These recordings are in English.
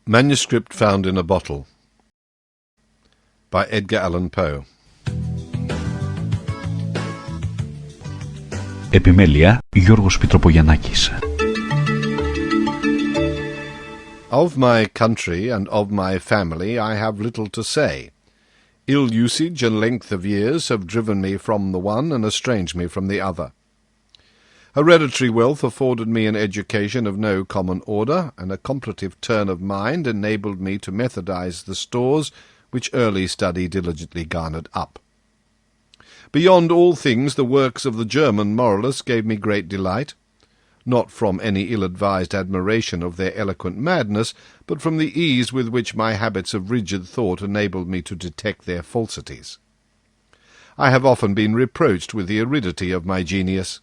Manuscript found in a bottle by Edgar Allan Poe. Επιμέλεια Γιώργος Πιτροπογιαννάκης. Of my country and of my family I have little to say. Ill usage and length of years have driven me from the one and estranged me from the other. Hereditary wealth afforded me an education of no common order, and a contemplative turn of mind enabled me to methodize the stores which early study diligently garnered up. Beyond all things, the works of the German moralists gave me great delight, not from any ill-advised admiration of their eloquent madness, but from the ease with which my habits of rigid thought enabled me to detect their falsities. I have often been reproached with the aridity of my genius.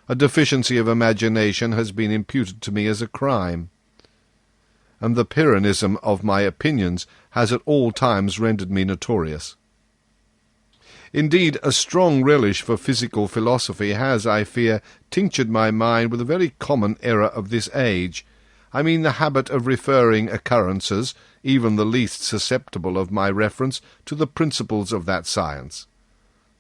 A deficiency of imagination has been imputed to me as a crime, and the Pyrrhonism of my opinions has at all times rendered me notorious. Indeed, a strong relish for physical philosophy has, I fear, tinctured my mind with a very common error of this age. I mean the habit of referring occurrences, even the least susceptible of my reference, to the principles of that science.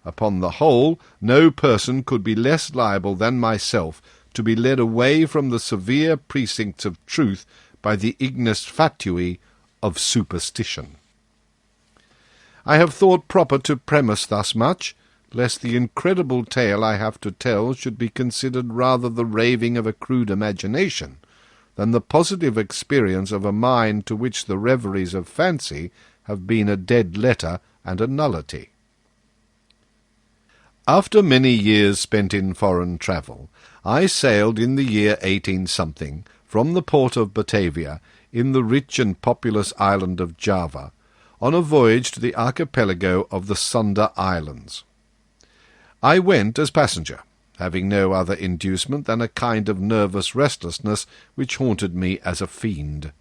Upon the whole, no person could be less liable than myself to be led away from the severe precincts of truth by the ignis fatui of superstition. I have thought proper to premise thus much, lest the incredible tale I have to tell should be considered rather the raving of a crude imagination than the positive experience of a mind to which the reveries of fancy have been a dead letter and a nullity. After many years spent in foreign travel, I sailed in the year 18-something from the port of Batavia in the rich and populous island of Java, on a voyage to the archipelago of the Sunda Islands. I went as passenger, having no other inducement than a kind of nervous restlessness which haunted me as a fiend.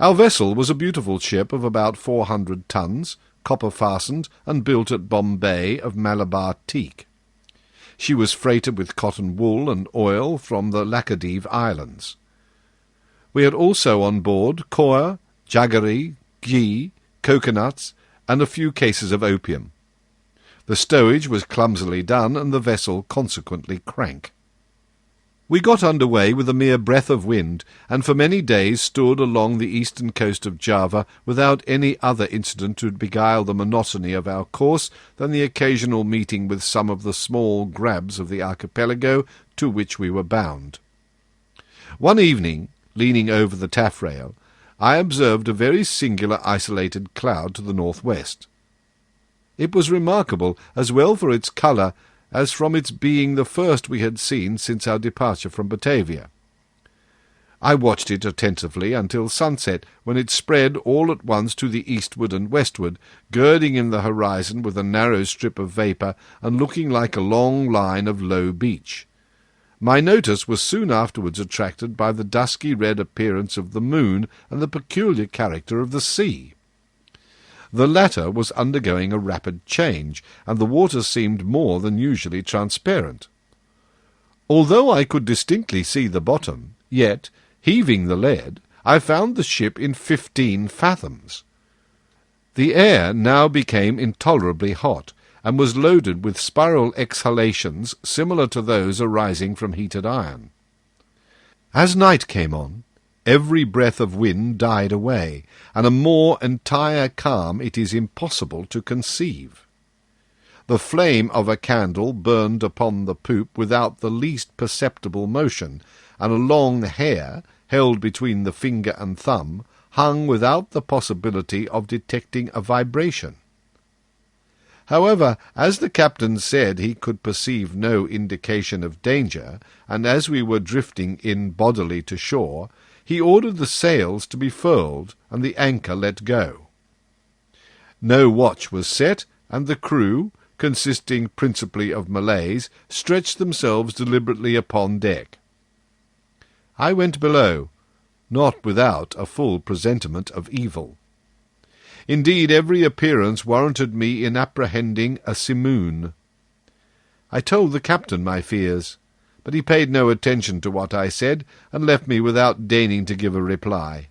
Our vessel was a beautiful ship of about 400 tons, copper-fastened, and built at Bombay of Malabar teak. She was freighted with cotton wool and oil from the Laccadive Islands. We had also on board coir, jaggery, ghee, coconuts, and a few cases of opium. The stowage was clumsily done, and the vessel consequently crank. We got under way with a mere breath of wind, and for many days stood along the eastern coast of Java without any other incident to beguile the monotony of our course than the occasional meeting with some of the small grabs of the archipelago to which we were bound. One evening, leaning over the taffrail, I observed a very singular isolated cloud to the northwest. It was remarkable as well for its colour as from its being the first we had seen since our departure from Batavia. I watched it attentively until sunset, when it spread all at once to the eastward and westward, girding in the horizon with a narrow strip of vapour, and looking like a long line of low beach. My notice was soon afterwards attracted by the dusky red appearance of the moon and the peculiar character of the sea. The latter was undergoing a rapid change, and the water seemed more than usually transparent. Although I could distinctly see the bottom, yet, heaving the lead, I found the ship in 15 fathoms. The air now became intolerably hot, and was loaded with spiral exhalations similar to those arising from heated iron. As night came on, every breath of wind died away, and a more entire calm it is impossible to conceive. The flame of a candle burned upon the poop without the least perceptible motion, and a long hair, held between the finger and thumb, hung without the possibility of detecting a vibration. However, as the captain said he could perceive no indication of danger, and as we were drifting in bodily to shore, he ordered the sails to be furled and the anchor let go. No watch was set, and the crew, consisting principally of Malays, stretched themselves deliberately upon deck. I went below, not without a full presentiment of evil. Indeed, every appearance warranted me in apprehending a simoon. I told the captain my fears, but he paid no attention to what I said, and left me without deigning to give a reply.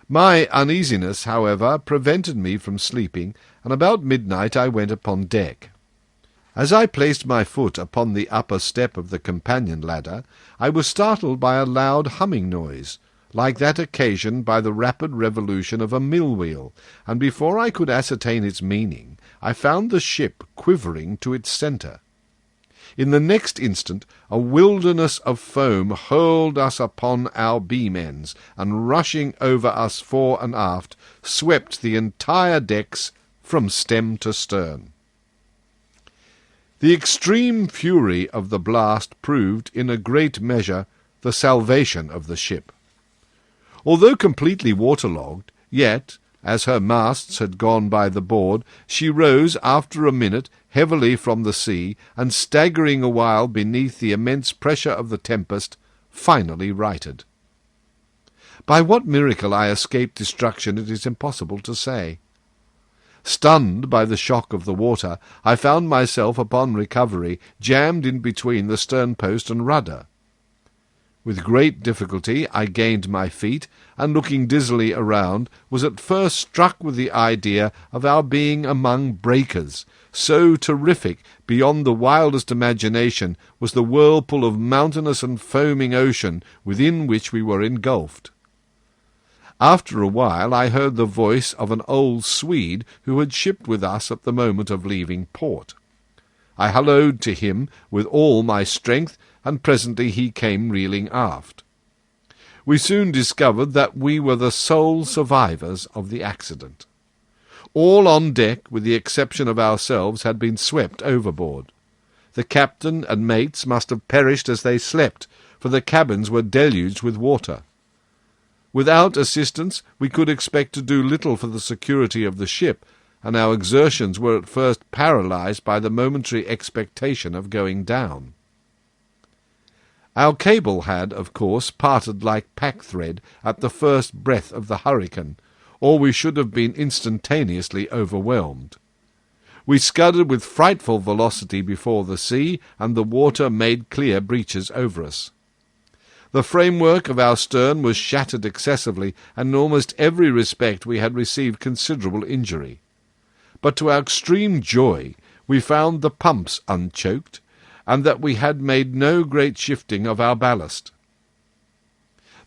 My uneasiness, however, prevented me from sleeping, and about midnight I went upon deck. As I placed my foot upon the upper step of the companion ladder, I was startled by a loud humming noise, like that occasioned by the rapid revolution of a mill-wheel, and before I could ascertain its meaning, I found the ship quivering to its centre. In the next instant a wilderness of foam hurled us upon our beam-ends, and rushing over us fore and aft, swept the entire decks from stem to stern. The extreme fury of the blast proved, in a great measure, the salvation of the ship. Although completely waterlogged, yet, as her masts had gone by the board, she rose after a minute heavily from the sea, and staggering a while beneath the immense pressure of the tempest, finally righted. By what miracle I escaped destruction it is impossible to say. Stunned by the shock of the water, I found myself, upon recovery, jammed in between the stern-post and rudder. With great difficulty I gained my feet, and looking dizzily around, was at first struck with the idea of our being among breakers. So terrific, beyond the wildest imagination, was the whirlpool of mountainous and foaming ocean within which we were engulfed. After a while I heard the voice of an old Swede who had shipped with us at the moment of leaving port. I hallooed to him with all my strength, and presently he came reeling aft. We soon discovered that we were the sole survivors of the accident. All on deck, with the exception of ourselves, had been swept overboard. The captain and mates must have perished as they slept, for the cabins were deluged with water. Without assistance we could expect to do little for the security of the ship, and our exertions were at first paralyzed by the momentary expectation of going down. Our cable had, of course, parted like pack-thread at the first breath of the hurricane, or we should have been instantaneously overwhelmed. We scudded with frightful velocity before the sea, and the water made clear breaches over us. The framework of our stern was shattered excessively, and in almost every respect we had received considerable injury. But to our extreme joy we found the pumps unchoked, and that we had made no great shifting of our ballast.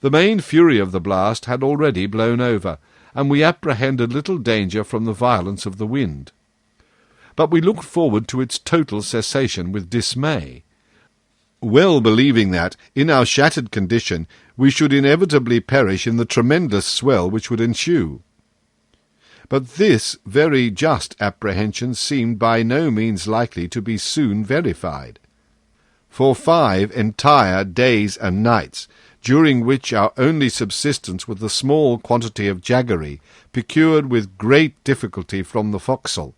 The main fury of the blast had already blown over, and we apprehended little danger from the violence of the wind. But we looked forward to its total cessation with dismay, well believing that, in our shattered condition, we should inevitably perish in the tremendous swell which would ensue. But this very just apprehension seemed by no means likely to be soon verified. For 5 entire days and nights, during which our only subsistence was the small quantity of jaggery, procured with great difficulty from the forecastle,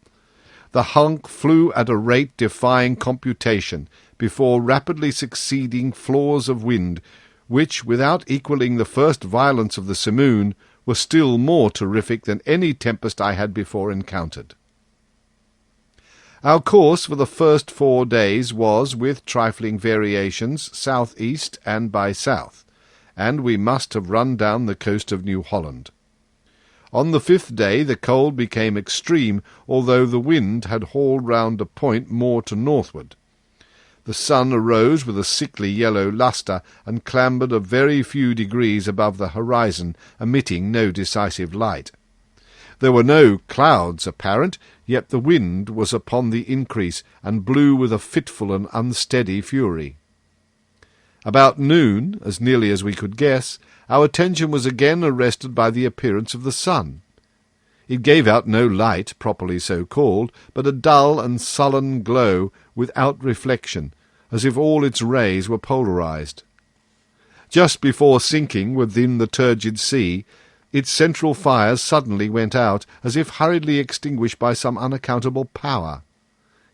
the hulk flew at a rate defying computation, before rapidly succeeding flaws of wind, which, without equalling the first violence of the simoon, were still more terrific than any tempest I had before encountered. Our course for the first 4 days was, with trifling variations, south-east and by south, and we must have run down the coast of New Holland. On the 5th day the cold became extreme, although the wind had hauled round a point more to northward. The sun arose with a sickly yellow lustre, and clambered a very few degrees above the horizon, emitting no decisive light. There were no clouds apparent, yet the wind was upon the increase, and blew with a fitful and unsteady fury. About noon, as nearly as we could guess, our attention was again arrested by the appearance of the sun. It gave out no light, properly so called, but a dull and sullen glow, without reflection, as if all its rays were polarized. Just before sinking within the turgid sea, its central fires suddenly went out, as if hurriedly extinguished by some unaccountable power.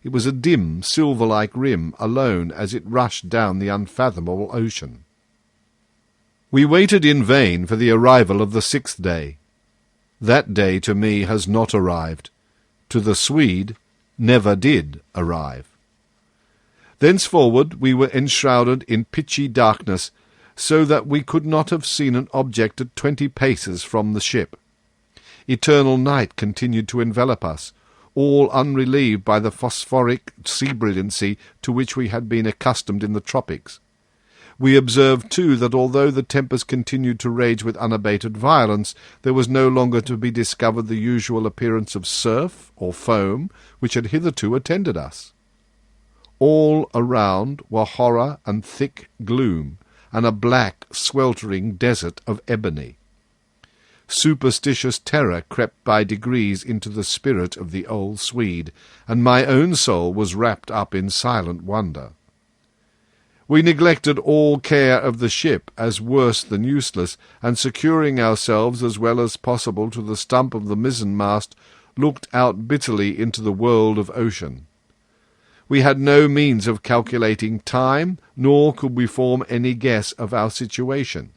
It was a dim, silver-like rim alone as it rushed down the unfathomable ocean. We waited in vain for the arrival of the 6th day. That day to me has not arrived. To the Swede, never did arrive. Thenceforward we were enshrouded in pitchy darkness, so that we could not have seen an object at 20 paces from the ship. Eternal night continued to envelop us, all unrelieved by the phosphoric sea-brilliancy to which we had been accustomed in the tropics. We observed, too, that although the tempest continued to rage with unabated violence, there was no longer to be discovered the usual appearance of surf or foam which had hitherto attended us. All around were horror and thick gloom, and a black, sweltering desert of ebony. Superstitious terror crept by degrees into the spirit of the old Swede, and my own soul was wrapped up in silent wonder. We neglected all care of the ship as worse than useless, and securing ourselves as well as possible to the stump of the mizzen-mast, looked out bitterly into the world of ocean. We had no means of calculating time, nor could we form any guess of our situation.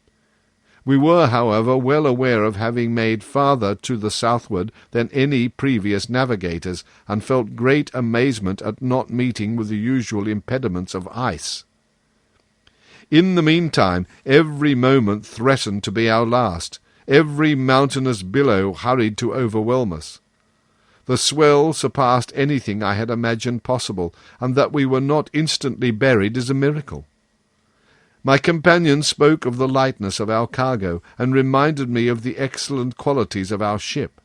We were, however, well aware of having made farther to the southward than any previous navigators, and felt great amazement at not meeting with the usual impediments of ice. In the meantime, every moment threatened to be our last. Every mountainous billow hurried to overwhelm us. The swell surpassed anything I had imagined possible, and that we were not instantly buried is a miracle. My companion spoke of the lightness of our cargo, and reminded me of the excellent qualities of our ship.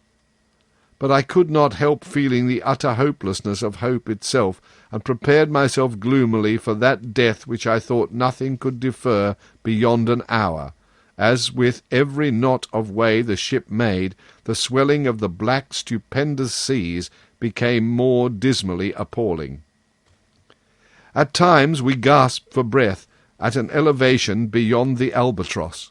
But I could not help feeling the utter hopelessness of hope itself, and prepared myself gloomily for that death which I thought nothing could defer beyond an hour, as with every knot of way the ship made, the swelling of the black stupendous seas became more dismally appalling. At times we gasped for breath at an elevation beyond the albatross,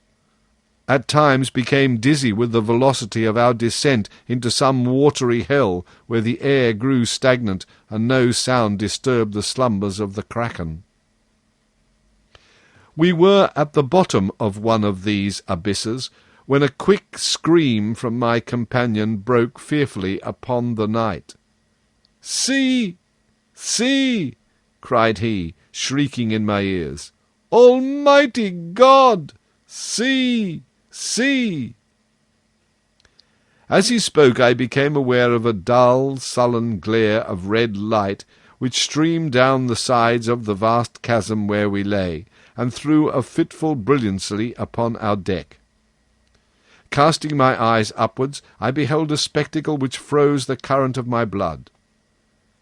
at times became dizzy with the velocity of our descent into some watery hell where the air grew stagnant and no sound disturbed the slumbers of the kraken. We were at the bottom of one of these abysses, when a quick scream from my companion broke fearfully upon the night. "See! See!" cried he, shrieking in my ears. "Almighty God! See! See!" As he spoke, I became aware of a dull, sullen glare of red light which streamed down the sides of the vast chasm where we lay, and threw a fitful brilliancy upon our deck. Casting my eyes upwards, I beheld a spectacle which froze the current of my blood.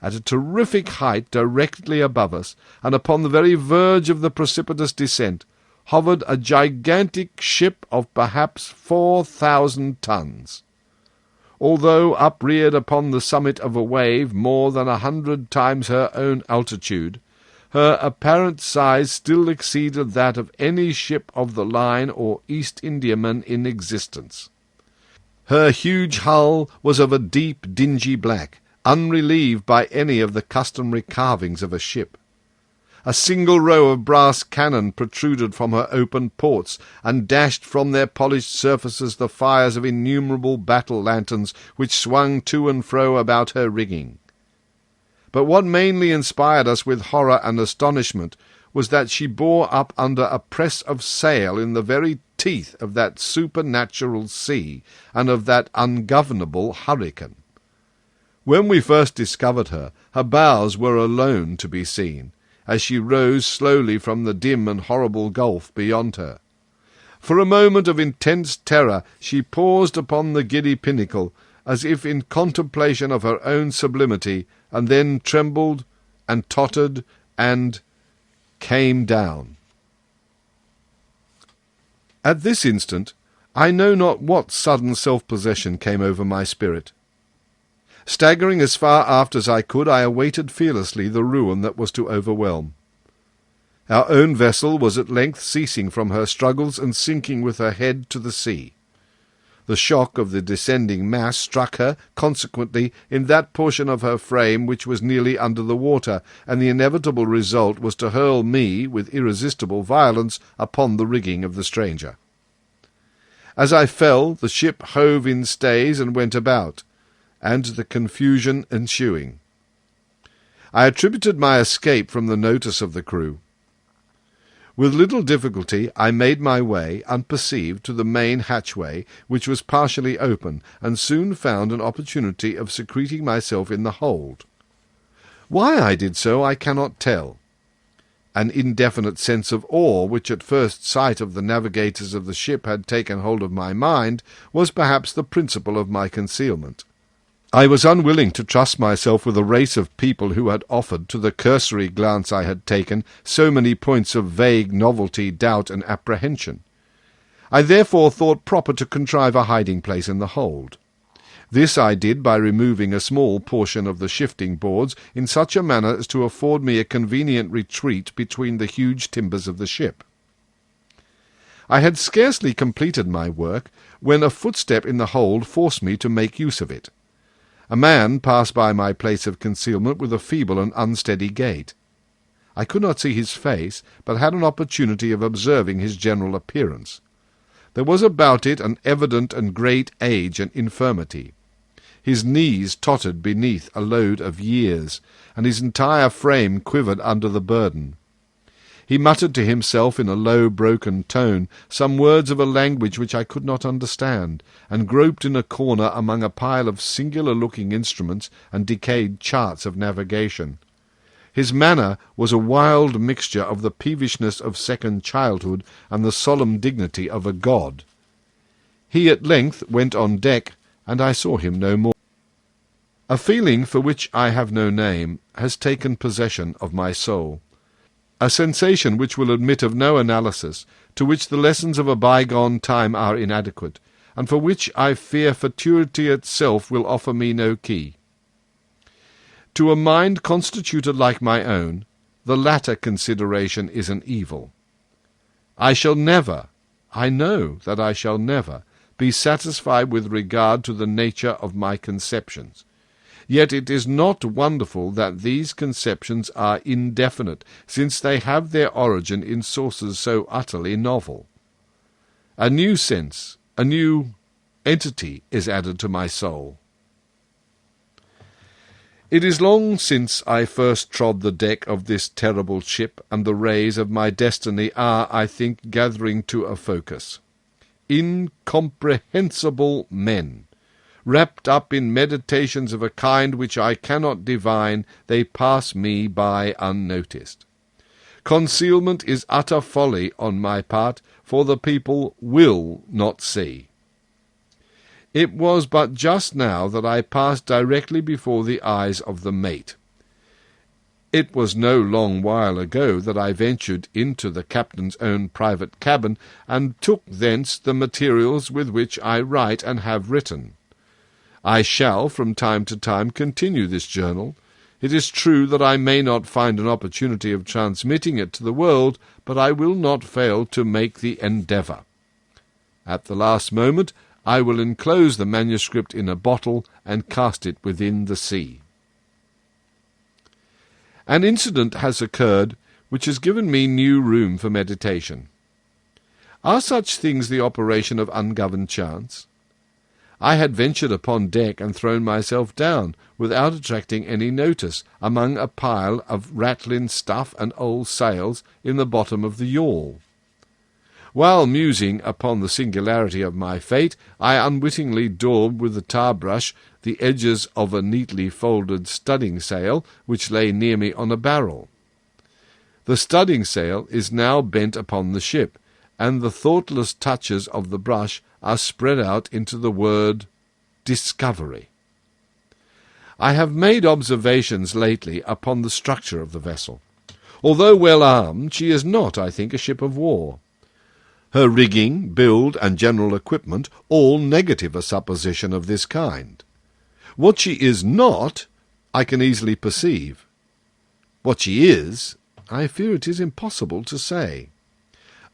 At a terrific height directly above us, and upon the very verge of the precipitous descent, hovered a gigantic ship of perhaps 4,000 tons. Although upreared upon the summit of a wave more than 100 times her own altitude, her apparent size still exceeded that of any ship of the line or East Indiaman in existence. Her huge hull was of a deep, dingy black, unrelieved by any of the customary carvings of a ship. A single row of brass cannon protruded from her open ports, and dashed from their polished surfaces the fires of innumerable battle-lanterns which swung to and fro about her rigging. But what mainly inspired us with horror and astonishment was that she bore up under a press of sail in the very teeth of that supernatural sea and of that ungovernable hurricane. When we first discovered her, her bows were alone to be seen, as she rose slowly from the dim and horrible gulf beyond her. For a moment of intense terror she paused upon the giddy pinnacle, as if in contemplation of her own sublimity, and then trembled and tottered and came down. At this instant I know not what sudden self-possession came over my spirit. Staggering as far aft as I could, I awaited fearlessly the ruin that was to overwhelm. Our own vessel was at length ceasing from her struggles and sinking with her head to the sea. The shock of the descending mass struck her, consequently, in that portion of her frame which was nearly under the water, and the inevitable result was to hurl me, with irresistible violence, upon the rigging of the stranger. As I fell, the ship hove in stays and went about, and the confusion ensuing. I attributed my escape from the notice of the crew. With little difficulty I made my way, unperceived, to the main hatchway, which was partially open, and soon found an opportunity of secreting myself in the hold. Why I did so I cannot tell. An indefinite sense of awe, which at first sight of the navigators of the ship had taken hold of my mind, was perhaps the principle of my concealment. I was unwilling to trust myself with a race of people who had offered, to the cursory glance I had taken, so many points of vague novelty, doubt, and apprehension. I therefore thought proper to contrive a hiding-place in the hold. This I did by removing a small portion of the shifting boards in such a manner as to afford me a convenient retreat between the huge timbers of the ship. I had scarcely completed my work when a footstep in the hold forced me to make use of it. A man passed by my place of concealment with a feeble and unsteady gait. I could not see his face, but had an opportunity of observing his general appearance. There was about it an evident and great age and infirmity. His knees tottered beneath a load of years, and his entire frame quivered under the burden. He muttered to himself in a low, broken tone some words of a language which I could not understand, and groped in a corner among a pile of singular-looking instruments and decayed charts of navigation. His manner was a wild mixture of the peevishness of second childhood and the solemn dignity of a god. He at length went on deck, and I saw him no more. A feeling for which I have no name has taken possession of my soul. A sensation which will admit of no analysis, to which the lessons of a bygone time are inadequate, and for which I fear futurity itself will offer me no key. To a mind constituted like my own, the latter consideration is an evil. I shall never, I know that I shall never, be satisfied with regard to the nature of my conceptions. Yet it is not wonderful that these conceptions are indefinite, since they have their origin in sources so utterly novel. A new sense, a new entity is added to my soul. It is long since I first trod the deck of this terrible ship, and the rays of my destiny are, I think, gathering to a focus. Incomprehensible men! Wrapped up in meditations of a kind which I cannot divine, they pass me by unnoticed. Concealment is utter folly on my part, for the people will not see. It was but just now that I passed directly before the eyes of the mate. It was no long while ago that I ventured into the captain's own private cabin, and took thence the materials with which I write and have written. I shall from time to time continue this journal. It is true that I may not find an opportunity of transmitting it to the world, but I will not fail to make the endeavour. At the last moment I will enclose the manuscript in a bottle and cast it within the sea. An incident has occurred which has given me new room for meditation. Are such things the operation of ungoverned chance? I had ventured upon deck and thrown myself down, without attracting any notice, among a pile of ratlin stuff and old sails in the bottom of the yawl. While musing upon the singularity of my fate, I unwittingly daubed with the tar-brush the edges of a neatly folded studding-sail which lay near me on a barrel. The studding-sail is now bent upon the ship, and the thoughtless touches of the brush are spread out into the word Discovery. I have made observations lately upon the structure of the vessel. Although well armed, she is not, I think, a ship of war. Her rigging, build, and general equipment all negative a supposition of this kind. What she is not, I can easily perceive. What she is, I fear it is impossible to say.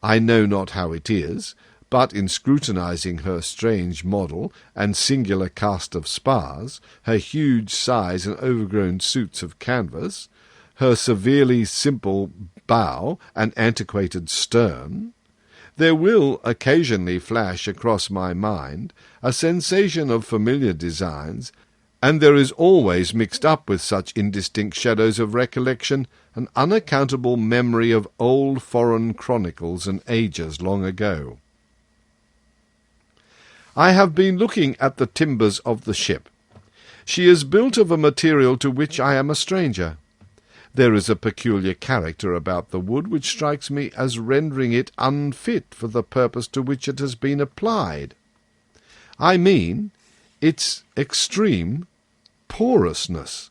I know not how it is, but in scrutinizing her strange model and singular cast of spars, her huge size and overgrown suits of canvas, her severely simple bow and antiquated stern, there will occasionally flash across my mind a sensation of familiar designs, and there is always mixed up with such indistinct shadows of recollection an unaccountable memory of old foreign chronicles and ages long ago. I have been looking at the timbers of the ship. She is built of a material to which I am a stranger. There is a peculiar character about the wood which strikes me as rendering it unfit for the purpose to which it has been applied. I mean its extreme porousness,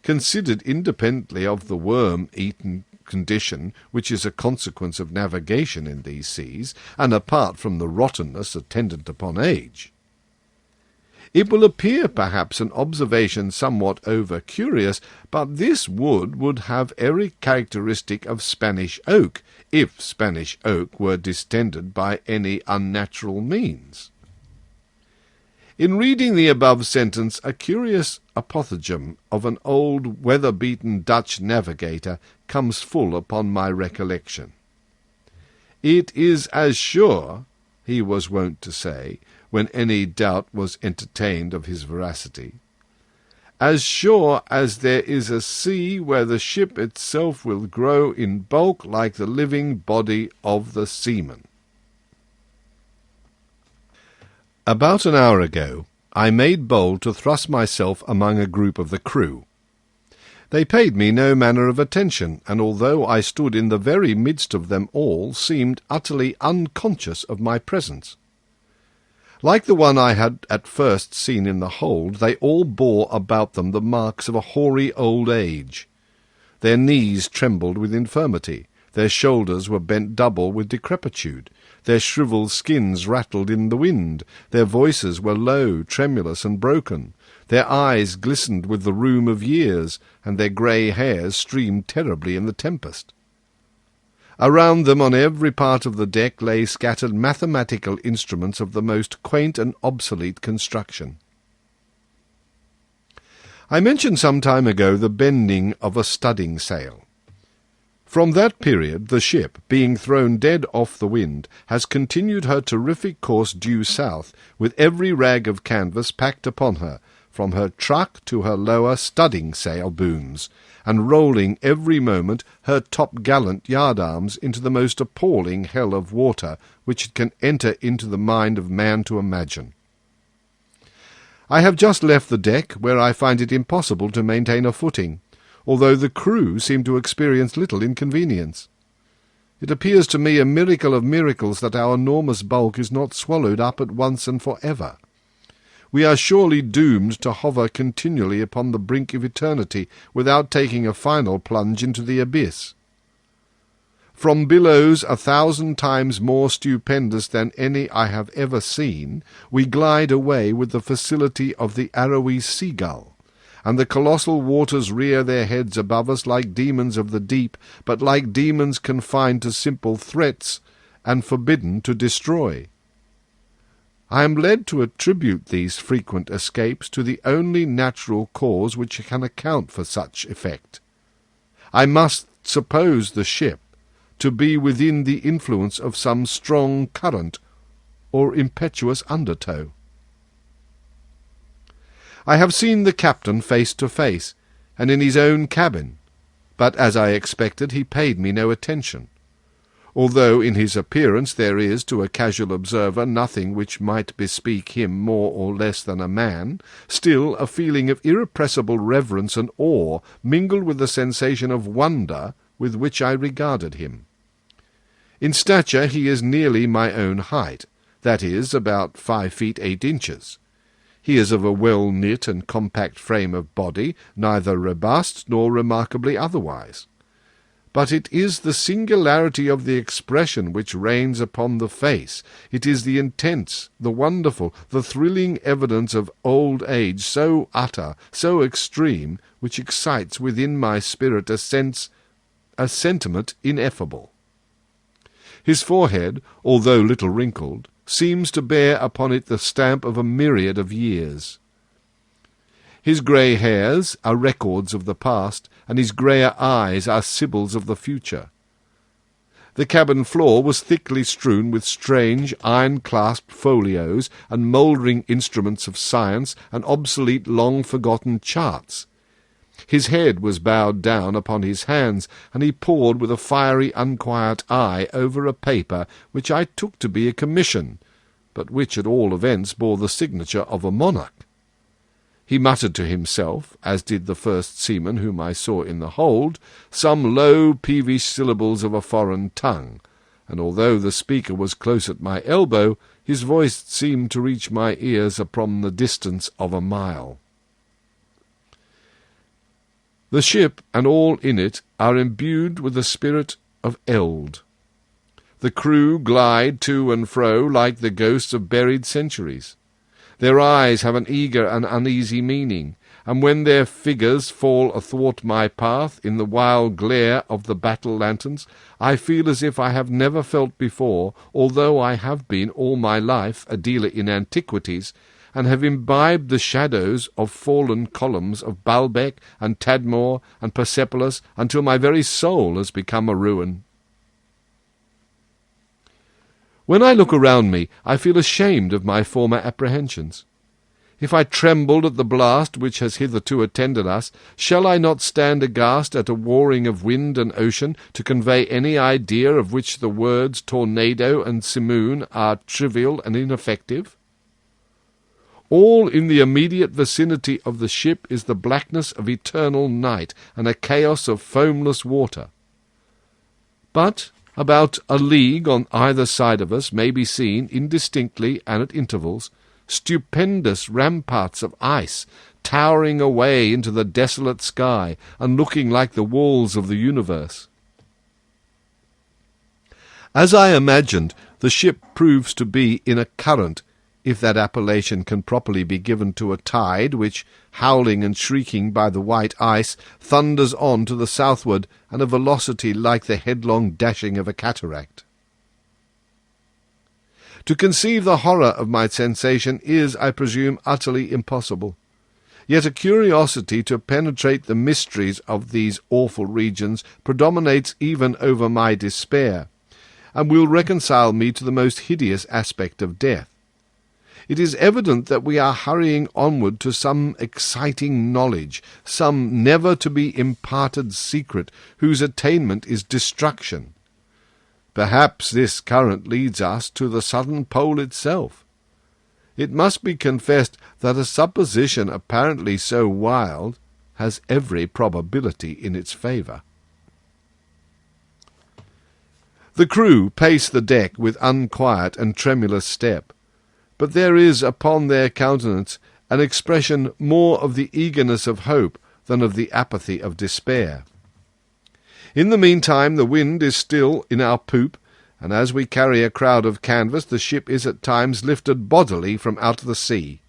considered independently of the worm-eaten condition which is a consequence of navigation in these seas, and apart from the rottenness attendant upon age. It will appear perhaps an observation somewhat over-curious, but this wood would have every characteristic of Spanish oak, if Spanish oak were distended by any unnatural means. In reading the above sentence, a curious apothegm of an old weather-beaten Dutch navigator comes full upon my recollection. "It is as sure," he was wont to say, when any doubt was entertained of his veracity, "as sure as there is a sea where the ship itself will grow in bulk like the living body of the seaman." About an hour ago, I made bold to thrust myself among a group of the crew. They paid me no manner of attention, and although I stood in the very midst of them all, seemed utterly unconscious of my presence. Like the one I had at first seen in the hold, they all bore about them the marks of a hoary old age. Their knees trembled with infirmity, their shoulders were bent double with decrepitude, their shrivelled skins rattled in the wind, their voices were low, tremulous, and broken, their eyes glistened with the rheum of years, and their grey hairs streamed terribly in the tempest. Around them on every part of the deck lay scattered mathematical instruments of the most quaint and obsolete construction. I mentioned some time ago the bending of a studding sail. From that period the ship, being thrown dead off the wind, has continued her terrific course due south, with every rag of canvas packed upon her, from her truck to her lower studding-sail booms, and rolling every moment her top-gallant yard-arms into the most appalling hell of water which it can enter into the mind of man to imagine. I have just left the deck, where I find it impossible to maintain a footing, although the crew seem to experience little inconvenience. It appears to me a miracle of miracles that our enormous bulk is not swallowed up at once and for ever. We are surely doomed to hover continually upon the brink of eternity without taking a final plunge into the abyss. From billows 1,000 times more stupendous than any I have ever seen, we glide away with the facility of the arrowy seagull, and the colossal waters rear their heads above us like demons of the deep, but like demons confined to simple threats and forbidden to destroy. I am led to attribute these frequent escapes to the only natural cause which can account for such effect. I must suppose the ship to be within the influence of some strong current or impetuous undertow. I have seen the captain face to face, and in his own cabin, but, as I expected, he paid me no attention. Although in his appearance there is, to a casual observer, nothing which might bespeak him more or less than a man, still a feeling of irrepressible reverence and awe mingled with the sensation of wonder with which I regarded him. In stature he is nearly my own height, that is, about 5 feet 8 inches. He is of a well-knit and compact frame of body, neither robust nor remarkably otherwise. But it is the singularity of the expression which reigns upon the face. It is the intense, the wonderful, the thrilling evidence of old age, so utter, so extreme, which excites within my spirit a sentiment ineffable. His forehead, although little wrinkled, seems to bear upon it the stamp of a myriad of years. His grey hairs are records of the past, and his greyer eyes are symbols of the future. The cabin floor was thickly strewn with strange iron-clasped folios and mouldering instruments of science and obsolete long-forgotten charts. His head was bowed down upon his hands, and he pored with a fiery, unquiet eye over a paper which I took to be a commission, but which at all events bore the signature of a monarch. He muttered to himself, as did the first seaman whom I saw in the hold, some low, peevish syllables of a foreign tongue, and although the speaker was close at my elbow, his voice seemed to reach my ears upon the distance of a mile. The ship and all in it are imbued with the spirit of eld. The crew glide to and fro like the ghosts of buried centuries. Their eyes have an eager and uneasy meaning, and when their figures fall athwart my path in the wild glare of the battle lanterns, I feel as if I have never felt before, although I have been all my life a dealer in antiquities, and have imbibed the shadows of fallen columns of Baalbec and Tadmor and Persepolis until my very soul has become a ruin. When I look around me, I feel ashamed of my former apprehensions. If I trembled at the blast which has hitherto attended us, shall I not stand aghast at a warring of wind and ocean to convey any idea of which the words tornado and simoon are trivial and ineffective? All in the immediate vicinity of the ship is the blackness of eternal night and a chaos of foamless water. But about a league on either side of us may be seen, indistinctly and at intervals, stupendous ramparts of ice, towering away into the desolate sky and looking like the walls of the universe. As I imagined, the ship proves to be in a current, if that appellation can properly be given to a tide which, howling and shrieking by the white ice, thunders on to the southward at a velocity like the headlong dashing of a cataract. To conceive the horror of my sensation is, I presume, utterly impossible. Yet a curiosity to penetrate the mysteries of these awful regions predominates even over my despair, and will reconcile me to the most hideous aspect of death. It is evident that we are hurrying onward to some exciting knowledge, some never-to-be-imparted secret, whose attainment is destruction. Perhaps this current leads us to the southern pole itself. It must be confessed that a supposition apparently so wild has every probability in its favour. The crew pace the deck with unquiet and tremulous step, but there is upon their countenance an expression more of the eagerness of hope than of the apathy of despair. In the meantime the wind is still in our poop, and as we carry a crowd of canvas the ship is at times lifted bodily from out the sea.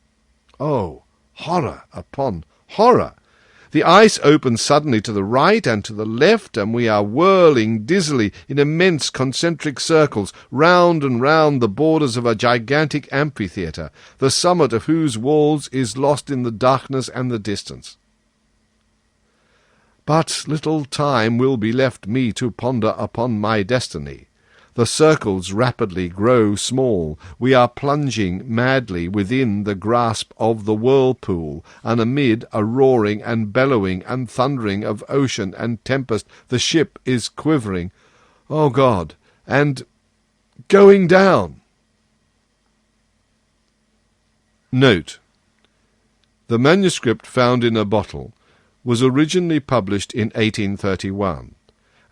Oh, horror upon horror! The ice opens suddenly to the right and to the left, and we are whirling dizzily in immense concentric circles, round and round the borders of a gigantic amphitheatre, the summit of whose walls is lost in the darkness and the distance. But little time will be left me to ponder upon my destiny. The circles rapidly grow small. We are plunging madly within the grasp of the whirlpool, and amid a roaring and bellowing and thundering of ocean and tempest the ship is quivering, oh God, and going down. Note: the manuscript found in a bottle was originally published in 1831.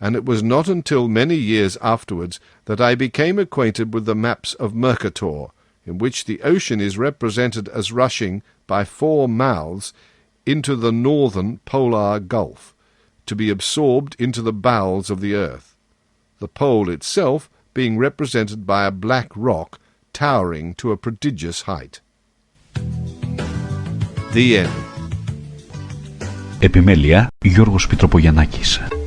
And it was not until many years afterwards that I became acquainted with the maps of Mercator, in which the ocean is represented as rushing by 4 mouths into the northern polar gulf, to be absorbed into the bowels of the earth, the pole itself being represented by a black rock towering to a prodigious height. The end. Επιμέλεια Γιώργος Πιτροπογιαννάκης.